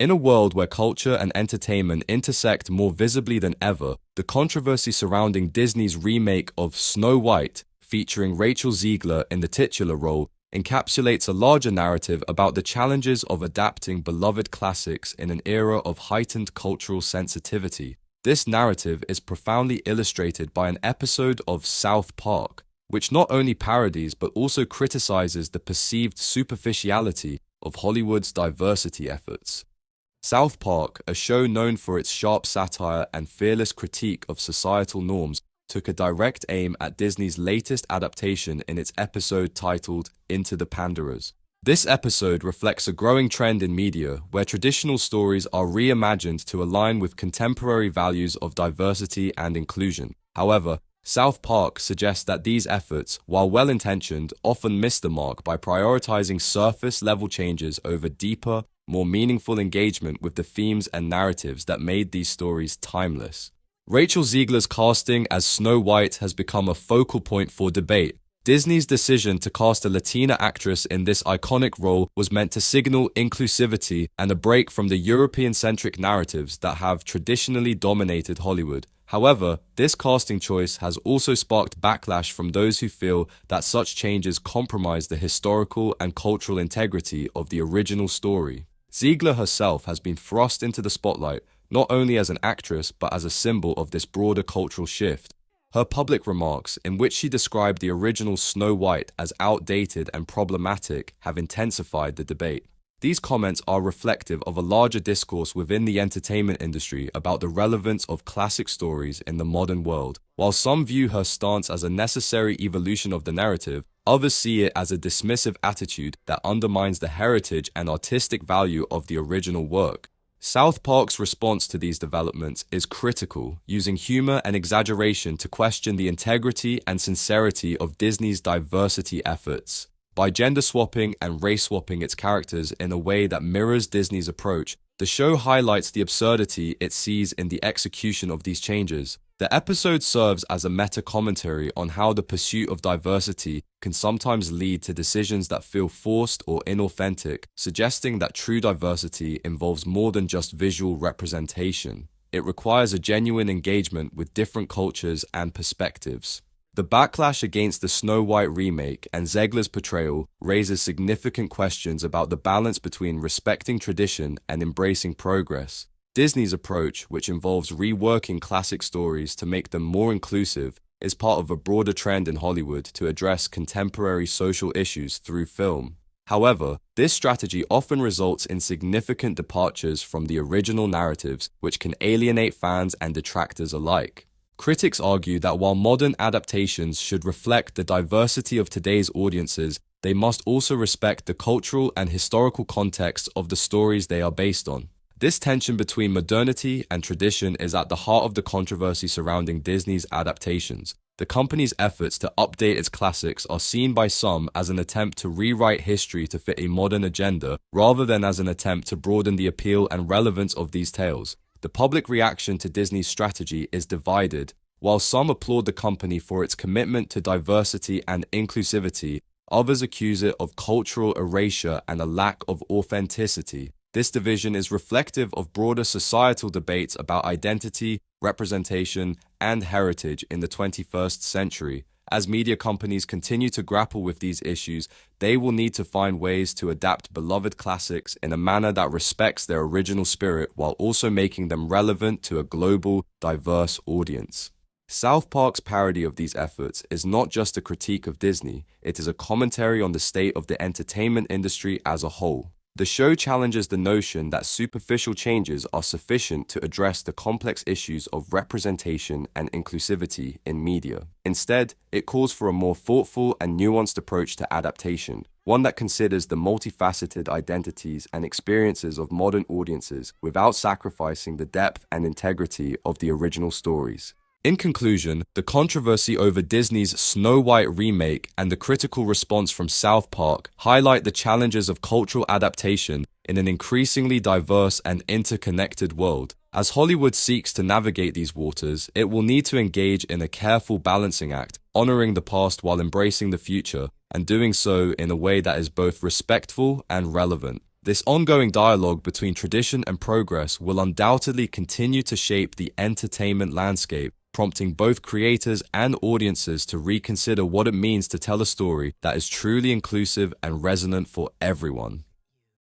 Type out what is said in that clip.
In a world where culture and entertainment intersect more visibly than ever, the controversy surrounding Disney's remake of Snow White, featuring Rachel Zegler in the titular role, encapsulates a larger narrative about the challenges of adapting beloved classics in an era of heightened cultural sensitivity. This narrative is profoundly illustrated by an episode of South Park, which not only parodies but also criticizes the perceived superficiality of Hollywood's diversity efforts. South Park, a show known for its sharp satire and fearless critique of societal norms, took a direct aim at Disney's latest adaptation in its episode titled Into the Pandoras. This episode reflects a growing trend in media where traditional stories are reimagined to align with contemporary values of diversity and inclusion. However, South Park suggests that these efforts, while well-intentioned, often miss the mark by prioritizing surface-level changes over deeper, more meaningful engagement with the themes and narratives that made these stories timeless. Rachel Zegler's casting as Snow White has become a focal point for debate. Disney's decision to cast a Latina actress in this iconic role was meant to signal inclusivity and a break from the European-centric narratives that have traditionally dominated Hollywood. However, this casting choice has also sparked backlash from those who feel that such changes compromise the historical and cultural integrity of the original story. Zegler herself has been thrust into the spotlight, not only as an actress but as a symbol of this broader cultural shift. Her public remarks, in which she described the original Snow White as outdated and problematic, have intensified the debate. These comments are reflective of a larger discourse within the entertainment industry about the relevance of classic stories in the modern world. While some view her stance as a necessary evolution of the narrative, others see it as a dismissive attitude that undermines the heritage and artistic value of the original work. South Park's response to these developments is critical, using humor and exaggeration to question the integrity and sincerity of Disney's diversity efforts. By gender swapping and race swapping its characters in a way that mirrors Disney's approach, the show highlights the absurdity it sees in the execution of these changes. The episode serves as a meta-commentary on how the pursuit of diversity can sometimes lead to decisions that feel forced or inauthentic, suggesting that true diversity involves more than just visual representation. It requires a genuine engagement with different cultures and perspectives. The backlash against the Snow White remake and Zegler's portrayal raises significant questions about the balance between respecting tradition and embracing progress. Disney's approach, which involves reworking classic stories to make them more inclusive, is part of a broader trend in Hollywood to address contemporary social issues through film. However, this strategy often results in significant departures from the original narratives, which can alienate fans and detractors alike. Critics argue that while modern adaptations should reflect the diversity of today's audiences, they must also respect the cultural and historical context of the stories they are based on. This tension between modernity and tradition is at the heart of the controversy surrounding Disney's adaptations. The company's efforts to update its classics are seen by some as an attempt to rewrite history to fit a modern agenda, rather than as an attempt to broaden the appeal and relevance of these tales. The public reaction to Disney's strategy is divided. While some applaud the company for its commitment to diversity and inclusivity, others accuse it of cultural erasure and a lack of authenticity. This division is reflective of broader societal debates about identity, representation, and heritage in the 21st century. As media companies continue to grapple with these issues, they will need to find ways to adapt beloved classics in a manner that respects their original spirit while also making them relevant to a global, diverse audience. South Park's parody of these efforts is not just a critique of Disney, it is a commentary on the state of the entertainment industry as a whole. The show challenges the notion that superficial changes are sufficient to address the complex issues of representation and inclusivity in media. Instead, it calls for a more thoughtful and nuanced approach to adaptation, one that considers the multifaceted identities and experiences of modern audiences without sacrificing the depth and integrity of the original stories. In conclusion, the controversy over Disney's Snow White remake and the critical response from South Park highlight the challenges of cultural adaptation in an increasingly diverse and interconnected world. As Hollywood seeks to navigate these waters, it will need to engage in a careful balancing act, honoring the past while embracing the future, and doing so in a way that is both respectful and relevant. This ongoing dialogue between tradition and progress will undoubtedly continue to shape the entertainment landscape, prompting both creators and audiences to reconsider what it means to tell a story that is truly inclusive and resonant for everyone.